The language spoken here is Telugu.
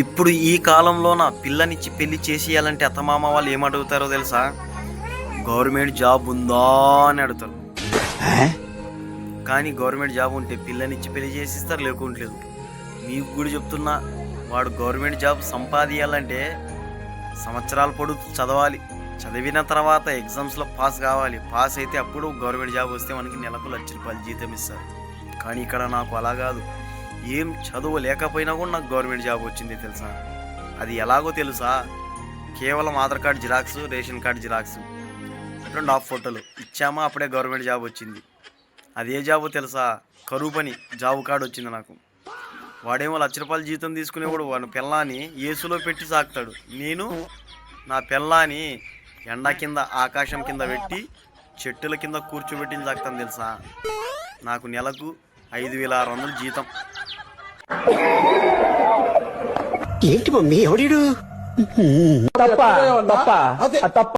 ఇప్పుడు ఈ కాలంలో నా పిల్లనిచ్చి పెళ్లి చేసేయాలంటే అత్తమామ వాళ్ళు ఏమడుగుతారో తెలుసా? గవర్నమెంట్ జాబ్ ఉందా అని అడుగుతారు. కానీ గవర్నమెంట్ జాబ్ ఉంటే పిల్లనిచ్చి పెళ్లి చేసిస్తారు, లేకుంటలేదు. మీకు కూడా చెప్తున్నా, వాడు గవర్నమెంట్ జాబ్ సంపాదించాలంటే సంవత్సరాల పొడుగు చదవాలి. చదివిన తర్వాత ఎగ్జామ్స్లో పాస్ కావాలి. పాస్ అయితే అప్పుడు గవర్నమెంట్ జాబ్ వస్తే మనకి నెలకు ₹1,00,000 జీతం ఇస్తారు. కానీ ఇక్కడ నాకు అలా కాదు. ఏం చదువు లేకపోయినా కూడా నాకు గవర్నమెంట్ జాబ్ వచ్చింది తెలుసా? అది ఎలాగో తెలుసా? కేవలం Aadhaar card xerox, ration card xerox, 2 half ఫోటోలు ఇచ్చామా అప్పుడే గవర్నమెంట్ జాబ్ వచ్చింది. అది ఏ జాబో తెలుసా? కరువు పని జాబ్ కార్డు వచ్చింది నాకు. వాడేమో ₹1,00,000 జీతం తీసుకునేవాడు వాడు పెళ్ళాన్ని ఏసులో పెట్టి సాకుతాడు. నేను నా పెళ్ళాన్ని ఎండ కింద ఆకాశం కింద పెట్టి చెట్టుల కింద కూర్చోబెట్టింది సాకుతాను తెలుసా? నాకు నెలకు 5,600 జీతం. ఏంటి మమ్మీ ఎవడీడు?